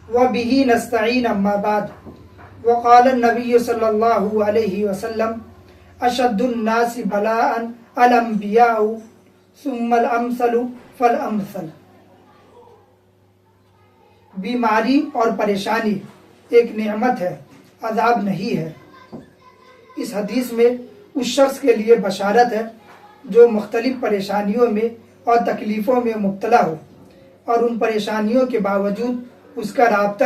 وبه نستعين أما بعد وقال النبي صلى الله عليه وسلم أشد الناس بلاء الأنبياء ثم الأمثل فالأمثل. بیماری اور پریشانی ایک نعمت ہے، عذاب نہیں ہے. اس حدیث میں اس شخص کے لیے بشارت ہے جو مختلف پریشانیوں میں اور تکلیفوں میں مبتلا ہو اور ان پریشانیوں کے باوجود اس کا رابطہ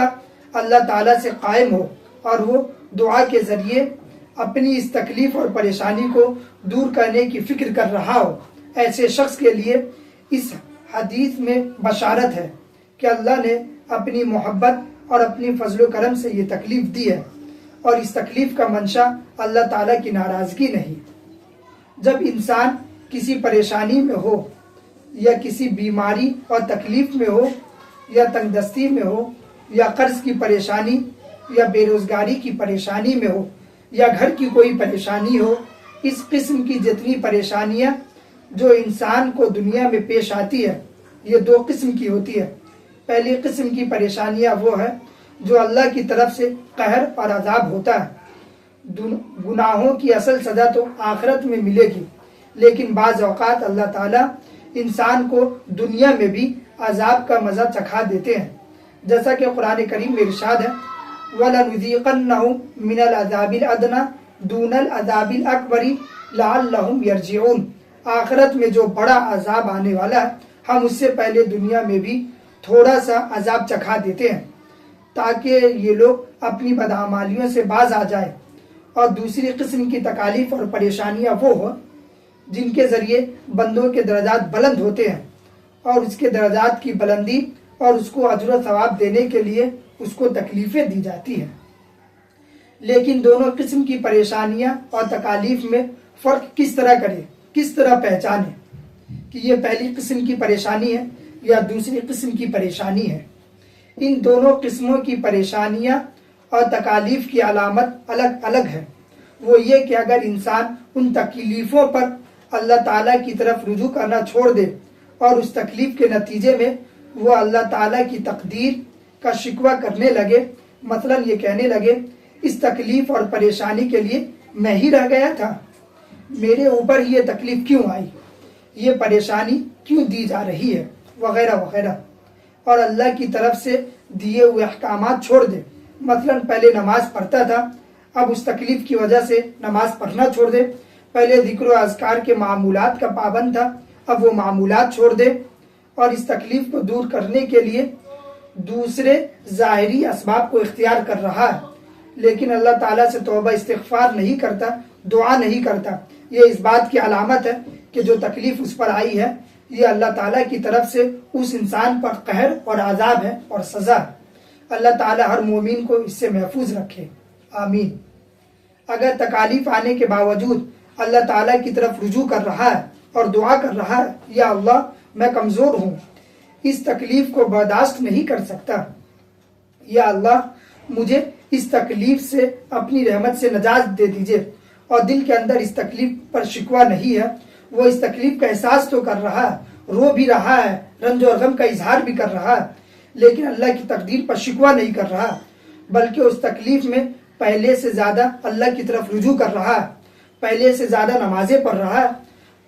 اللہ تعالیٰ سے قائم ہو اور وہ دعا کے ذریعے اپنی اس تکلیف اور پریشانی کو دور کرنے کی فکر کر رہا ہو. ایسے شخص کے لیے اس حدیث میں بشارت ہے کہ اللہ نے اپنی محبت اور اپنی فضل و کرم سے یہ تکلیف دی ہے اور اس تکلیف کا منشا اللہ تعالیٰ کی ناراضگی نہیں. جب انسان کسی پریشانی میں ہو یا کسی بیماری اور تکلیف میں ہو یا تنگ دستی میں ہو یا قرض کی پریشانی یا بے روزگاری کی پریشانی میں ہو یا گھر کی کوئی پریشانی ہو، اس قسم کی جتنی پریشانیاں جو انسان کو دنیا میں پیش آتی ہے یہ دو قسم کی ہوتی ہے. پہلی قسم کی پریشانیاں وہ ہے جو اللہ کی طرف سے قہر اور عذاب ہوتا ہے. گناہوں کی اصل سزا تو آخرت میں ملے گی، لیکن بعض اوقات اللہ تعالیٰ انسان کو دنیا میں بھی عذاب کا مزہ چکھا دیتے ہیں، جیسا کہ قرآن کریم میں ارشاد ہے وَلَنُذِيقَنَّهُم مِّنَ الْعَذَابِ الْأَدْنَىٰ دُونَ الْعَذَابِ الْأَكْبَرِ لَعَلَّهُمْ يَرْجِعُونَ. آخرت میں جو بڑا عذاب آنے والا ہے ہم اس سے پہلے دنیا میں بھی تھوڑا سا عذاب چکھا دیتے ہیں تاکہ یہ لوگ اپنی بدعمالیوں سے باز آ جائیں. اور دوسری قسم کی تکالیف اور پریشانیاں وہ ہوں جن کے ذریعے بندوں کے درجات بلند ہوتے ہیں اور اس کے درجات کی بلندی اور اس کو اجر و ثواب دینے کے لیے اس کو تکلیفیں دی جاتی ہیں. لیکن دونوں قسم کی پریشانیاں اور تکالیف میں فرق کس طرح کریں، کس طرح پہچانیں کہ یہ پہلی قسم کی پریشانی ہے یا دوسری قسم کی پریشانی ہے. ان دونوں قسموں کی پریشانیاں اور تکالیف کی علامت الگ الگ ہے. وہ یہ کہ اگر انسان ان تکلیفوں پر اللہ تعالیٰ کی طرف رجوع کرنا چھوڑ دے اور اس تکلیف کے نتیجے میں وہ اللہ تعالیٰ کی تقدیر کا شکوہ کرنے لگے، مثلا یہ کہنے لگے اس تکلیف اور پریشانی کے لیے میں ہی رہ گیا تھا، میرے اوپر یہ تکلیف کیوں آئی، یہ پریشانی کیوں دی جا رہی ہے، وغیرہ وغیرہ، اور اللہ کی طرف سے دیے ہوئے احکامات چھوڑ دے. مثلا پہلے نماز پڑھتا تھا، اب اس تکلیف کی وجہ سے نماز پڑھنا چھوڑ دے. پہلے ذکر و اذکار کے معمولات کا پابند تھا، اب وہ معمولات چھوڑ دے اور اس تکلیف کو دور کرنے کے لیے دوسرے ظاہری اسباب کو اختیار کر رہا ہے، لیکن اللہ تعالیٰ سے توبہ استغفار نہیں کرتا، دعا نہیں کرتا. یہ اس بات کی علامت ہے کہ جو تکلیف اس پر آئی ہے یہ اللہ تعالیٰ کی طرف سے اس انسان پر قہر اور عذاب ہے اور سزا ہے. اللہ تعالیٰ ہر مومن کو اس سے محفوظ رکھے، آمین. اگر تکالیف آنے کے باوجود اللہ تعالیٰ کی طرف رجوع کر رہا ہے اور دعا کر رہا ہے یا اللہ میں کمزور ہوں، اس تکلیف کو برداشت نہیں کر سکتا، یا اللہ مجھے اس تکلیف سے اپنی رحمت سے نجات دے دیجئے، اور دل کے اندر اس تکلیف پر شکوہ نہیں ہے، وہ اس تکلیف کا احساس تو کر رہا ہے، رو بھی رہا ہے، رنج اور غم کا اظہار بھی کر رہا ہے، لیکن اللہ کی تقدیر پر شکوہ نہیں کر رہا، بلکہ اس تکلیف میں پہلے سے زیادہ اللہ کی طرف رجوع کر رہا ہے، پہلے سے زیادہ نمازیں پڑھ رہا ہے،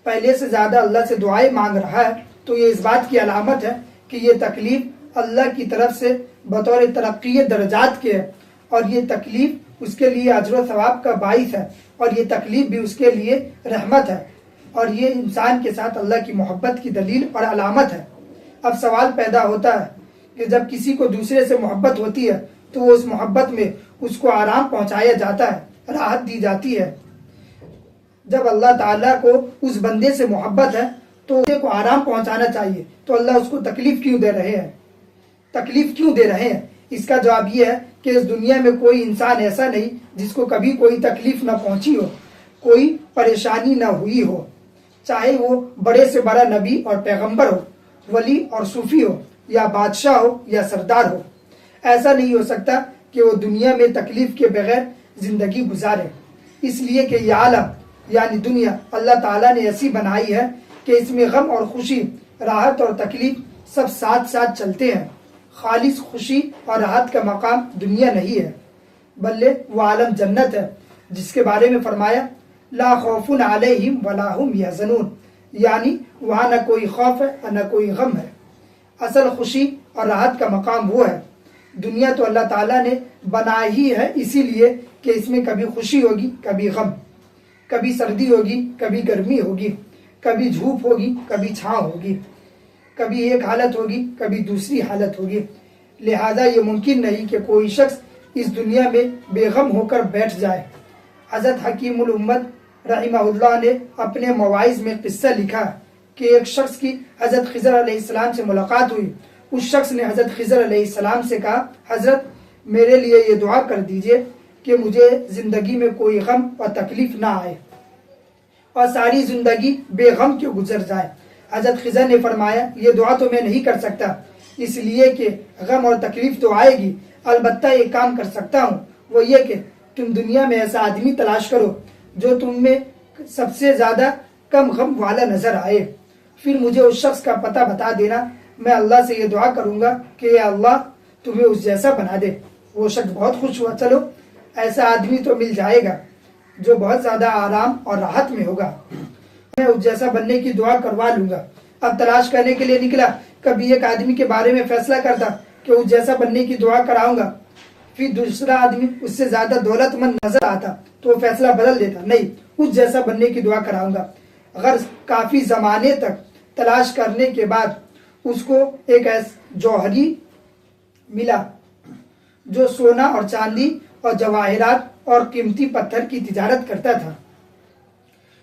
پہلے سے زیادہ اللہ سے دعائیں مانگ رہا ہے، تو یہ اس بات کی علامت ہے کہ یہ تکلیف اللہ کی طرف سے بطور ترقی درجات کے ہے، اور یہ تکلیف اس کے لیے اجر و ثواب کا باعث ہے، اور یہ تکلیف بھی اس کے لیے رحمت ہے، اور یہ انسان کے ساتھ اللہ کی محبت کی دلیل اور علامت ہے. اب سوال پیدا ہوتا ہے کہ جب کسی کو دوسرے سے محبت ہوتی ہے تو وہ اس محبت میں اس کو آرام پہنچایا جاتا ہے، راحت دی جاتی ہے. جب اللہ تعالیٰ کو اس بندے سے محبت ہے تو اسے کو آرام پہنچانا چاہیے، تو اللہ اس کو تکلیف کیوں دے رہے ہیں؟ تکلیف کیوں دے رہے ہیں؟ اس کا جواب یہ ہے کہ اس دنیا میں کوئی انسان ایسا نہیں جس کو کبھی کوئی تکلیف نہ پہنچی ہو، کوئی پریشانی نہ ہوئی ہو، چاہے وہ بڑے سے بڑا نبی اور پیغمبر ہو، ولی اور صوفی ہو، یا بادشاہ ہو یا سردار ہو. ایسا نہیں ہو سکتا کہ وہ دنیا میں تکلیف کے بغیر زندگی گزارے، اس لیے کہ یہ عالم یعنی دنیا اللہ تعالیٰ نے ایسی بنائی ہے کہ اس میں غم اور خوشی، راحت اور تکلیف سب ساتھ ساتھ چلتے ہیں. خالص خوشی اور راحت کا مقام دنیا نہیں ہے، بلکہ وہ عالم جنت ہے، جس کے بارے میں فرمایا لا خوف علیہم ولا هم یحزنون، یعنی وہاں نہ کوئی خوف ہے اور نہ کوئی غم ہے۔ اصل خوشی اور راحت کا مقام وہ ہے۔ دنیا تو اللہ تعالیٰ نے بنائی ہی ہے اسی لیے کہ اس میں کبھی خوشی ہوگی کبھی غم، کبھی سردی ہوگی کبھی گرمی ہوگی، کبھی دھوپ ہوگی کبھی چھاؤں ہوگی، کبھی ایک حالت ہوگی کبھی دوسری حالت ہوگی۔ لہذا یہ ممکن نہیں کہ کوئی شخص اس دنیا میں بے غم ہو کر بیٹھ جائے۔ حضرت حکیم الامت رحمہ اللہ نے اپنے مواعظ میں قصہ لکھا کہ ایک شخص کی حضرت خضر علیہ السلام سے ملاقات ہوئی۔ اس شخص نے حضرت خضر علیہ السلام سے کہا حضرت میرے لیے یہ دعا کر دیجئے کہ مجھے زندگی میں کوئی غم اور تکلیف نہ آئے اور ساری زندگی بے غم کے گزر جائے۔ حضرت خضر نے فرمایا یہ دعا تو میں نہیں کر سکتا، اس لیے کہ غم اور تکلیف تو آئے گی، البتہ ایک کام کر سکتا ہوں، وہ یہ کہ تم دنیا میں ایسا آدمی تلاش کرو جو تم میں سب سے زیادہ کم غم والا نظر آئے، پھر مجھے اس شخص کا پتہ بتا دینا، میں اللہ سے یہ دعا کروں گا کہ اے اللہ تمہیں اس جیسا بنا دے۔ وہ شخص بہت خوش ہوا، چلو ایسا آدمی تو مل جائے گا جو بہت زیادہ آرام اور راحت میں ہوگا، میں اس جیسا بننے کی دعا کروا لوں گا۔ اب تلاش کرنے کے لیے نکلا، کبھی ایک آدمی کے بارے میں فیصلہ کرتا کہ اس جیسا بننے کی دعا کراؤں گا، پھر دوسرا آدمی اس سے زیادہ دولت مند نظر آتا تو وہ فیصلہ بدل دیتا، نہیں اس جیسا بننے کی دعا کراؤں گا۔ غرض کافی زمانے تک تلاش کرنے کے بعد اس کو ایک ایسا جوہری ملا جو سونا اور چاندی اور جواہرات اور قیمتی پتھر کی تجارت کرتا تھا۔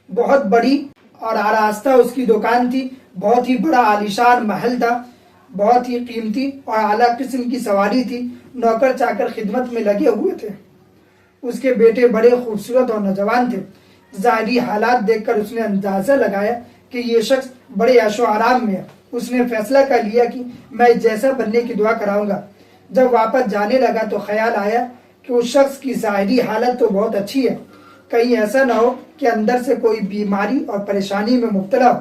بہت بڑی اور آراستہ اس کی دکان تھی، بہت ہی بڑا عالیشان محل تھا، بہت ہی قیمتی اور اعلیٰ قسم کی سواری تھی، نوکر چاکر خدمت میں لگے ہوئے تھے۔ اس کے بیٹے بڑے خوبصورت اور نوجوان تھے۔ ظاہری حالات دیکھ کر اس نے اندازہ لگایا کہ یہ شخص بڑے عیش و آرام میں ہے۔ اس نے فیصلہ کر لیا کہ میں جیسا بننے کی دعا کراؤں گا۔ جب واپس جانے لگا تو خیال آیا کہ اس شخص کی ظاہری حالت تو بہت اچھی ہے، کہیں ایسا نہ ہو کہ اندر سے کوئی بیماری اور پریشانی میں مبتلا ہو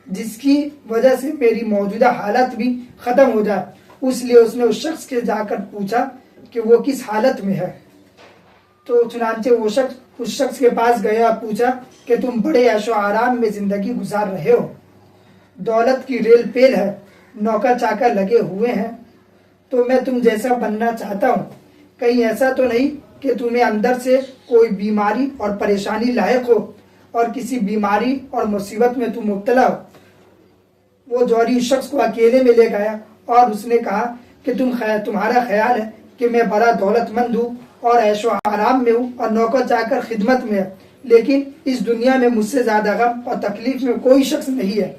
جس کی وجہ سے میری موجودہ حالت بھی ختم ہو جائے۔ اس لیے اس نے اس شخص کے جا کر پوچھا کہ وہ کس حالت میں ہے، تو چنانچہ وہ شخص اس شخص کے پاس گیا، پوچھا کہ تم بڑے عیش و آرام میں زندگی گزار رہے ہو، دولت کی ریل پیل ہے، نوکر چاکر لگے ہوئے ہیں، تو میں تم جیسا بننا چاہتا ہوں، کہیں ایسا تو نہیں کہ تمہیں اندر سے کوئی بیماری اور پریشانی لاحق ہو اور کسی بیماری اور مصیبت میں تم مبتلا ہو۔ وہ جوہری شخص کو اکیلے میں لے گیا اور اس نے کہا کہ تمہارا خیال ہے کہ میں بڑا دولت مند ہوں اور عیش و آرام میں ہوں اور نوکر چاکر خدمت میں ہے، لیکن اس دنیا میں مجھ سے زیادہ غم اور تکلیف میں کوئی شخص نہیں ہے۔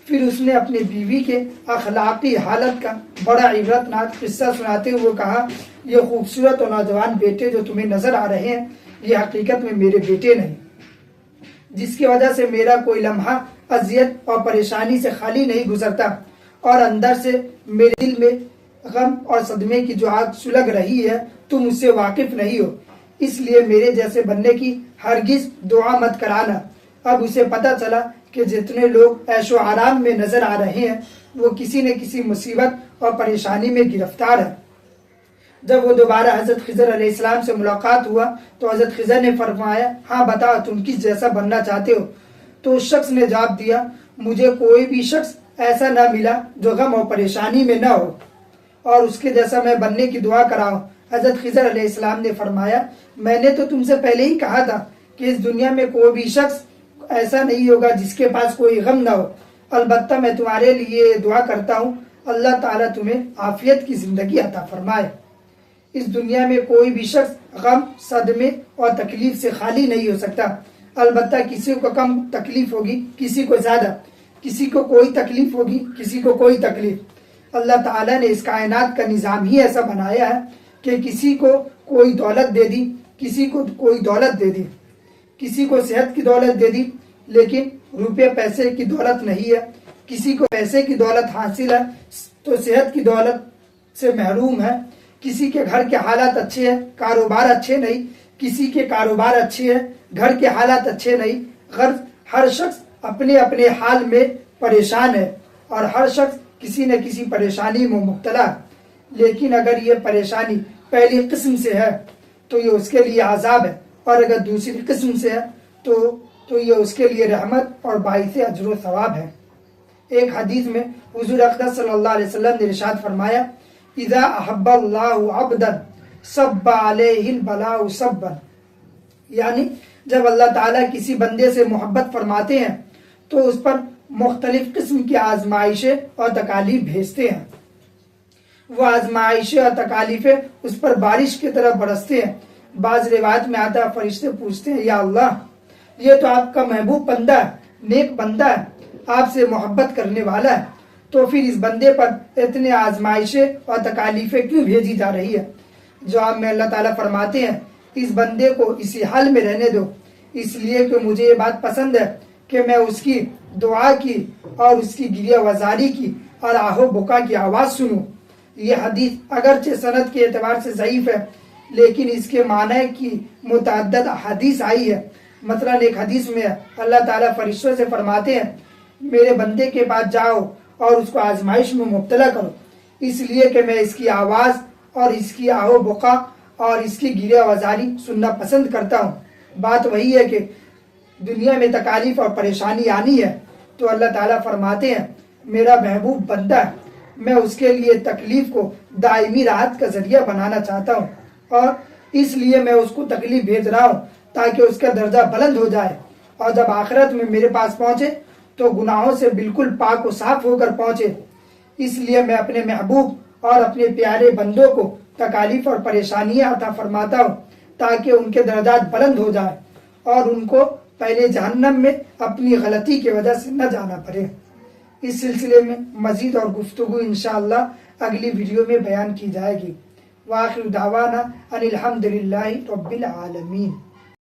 پھر اس نے اپنی بیوی کے اخلاقی حالت کا بڑا عبرتناک قصہ سناتے ہوئے کہا یہ خوبصورت اور نوجوان بیٹے جو تمہیں نظر آ رہے ہیں یہ حقیقت میں میرے بیٹے نہیں، جس کی وجہ سے میرا کوئی لمحہ اذیت اور پریشانی سے خالی نہیں گزرتا، اور اندر سے میرے دل میں غم اور صدمے کی جو آگ سلگ رہی ہے تم اس سے واقف نہیں ہو، اس لیے میرے جیسے بننے کی ہرگز دعا مت کرانا۔ اب اسے پتہ چلا کہ جتنے لوگ عیش و آرام میں نظر آ رہے ہیں وہ کسی نہ کسی مصیبت اور پریشانی میں گرفتار ہے۔ جب وہ دوبارہ حضرت خضر علیہ السلام سے ملاقات ہوا تو حضرت خضر نے فرمایا ہاں بتاؤ تم کس جیسا بننا چاہتے ہو؟ تو اس شخص نے جواب دیا مجھے کوئی بھی شخص ایسا نہ ملا جو غم اور پریشانی میں نہ ہو اور اس کے جیسا میں بننے کی دعا کراؤں۔ حضرت خضر علیہ السلام نے فرمایا میں نے تو تم سے پہلے ہی کہا تھا کہ اس دنیا میں کوئی بھی شخص ایسا نہیں ہوگا جس کے پاس کوئی غم نہ ہو، البتہ میں تمہارے لیے دعا کرتا ہوں اللہ تعالیٰ تمہیں عافیت کی زندگی عطا فرمائے۔ اس دنیا میں کوئی بھی شخص غم، صدمے اور تکلیف سے خالی نہیں ہو سکتا، البتہ کسی کو کم تکلیف ہوگی، کسی کو زیادہ، کسی کو کوئی تکلیف ہوگی، کسی کو کوئی تکلیف۔ اللہ تعالیٰ نے اس کائنات کا نظام ہی ایسا بنایا ہے کہ کسی کو کوئی دولت دے دی، کسی کو کوئی دولت دے دی، کسی کو صحت کی دولت دے دی لیکن روپے پیسے کی دولت نہیں ہے، کسی کو پیسے کی دولت حاصل ہے تو صحت کی دولت سے محروم ہے، کسی کے گھر کے حالات اچھے ہیں کاروبار اچھے نہیں، کسی کے کاروبار اچھے ہیں گھر کے حالات اچھے نہیں۔ غرض ہر شخص اپنے اپنے حال میں پریشان ہے اور ہر شخص کسی نہ کسی پریشانی میں مبتلا ہے، لیکن اگر یہ پریشانی پہلی قسم سے ہے تو یہ اس کے لیے عذاب ہے، اور اگر دوسری قسم سے ہے تو یہ اس کے لیے رحمت اور باعث اجر و ثواب ہے۔ ایک حدیث میں حضور اقدس صلی اللہ علیہ وسلم نے ارشاد فرمایا، اذا احب اللہ عبدا صب علیہ البلاء صبا، یعنی جب اللہ تعالیٰ کسی بندے سے محبت فرماتے ہیں تو اس پر مختلف قسم کی آزمائشیں اور تکالیف بھیجتے ہیں۔ وہ آزمائشیں اور تکالیفیں اس پر بارش کی طرح برستے ہیں۔ بعض روایت میں آتا ہے فرشتے پوچھتے ہیں، یا اللہ، یہ تو آپ کا محبوب بندہ ہے، نیک بندہ ہے، آپ سے محبت کرنے والا ہے، تو پھر اس بندے پر اتنے آزمائشیں اور تکالیفیں کیوں بھیجی جا رہی ہے؟ جواب میں اللہ تعالیٰ فرماتے ہیں، اس بندے کو اسی حال میں رہنے دو، اس لیے کہ مجھے یہ بات پسند ہے کہ میں اس کی دعا کی اور اس کی گریہ وزاری کی اور آہ و بکا کی آواز سنوں۔ یہ حدیث اگرچہ سند کے اعتبار سے ضعیف ہے، لیکن اس کے معنی کی متعدد حدیث آئی ہے۔ مثلا ایک حدیث میں اللہ تعالیٰ فرشتوں سے فرماتے ہیں، میرے بندے کے پاس جاؤ اور اس کو آزمائش میں مبتلا کرو، اس لیے کہ میں اس کی آواز اور اس کی آہ و بکا اور اس کی گریہ وزاری سننا پسند کرتا ہوں۔ بات وہی ہے کہ دنیا میں تکالیف اور پریشانی آنی ہے تو اللہ تعالیٰ فرماتے ہیں، میرا محبوب بندہ ہے، میں اس کے لیے تکلیف کو دائمی راحت کا ذریعہ بنانا چاہتا ہوں، اور اس لیے میں اس کو تکلیف بھیج رہا ہوں تاکہ اس کا درجہ بلند ہو جائے، اور جب آخرت میں میرے پاس پہنچے تو گناہوں سے بالکل پاک و صاف ہو کر پہنچے۔ اس لیے میں اپنے محبوب اور اپنے پیارے بندوں کو تکالیف اور پریشانیاں عطا فرماتا ہوں تاکہ ان کے درجات بلند ہو جائیں اور ان کو پہلے جہنم میں اپنی غلطی کی وجہ سے نہ جانا پڑے۔ اس سلسلے میں مزید اور گفتگو انشاءاللہ اگلی ویڈیو میں بیان کی جائے گی۔ وآخر دعوانا ان الحمدللہ رب العالمین۔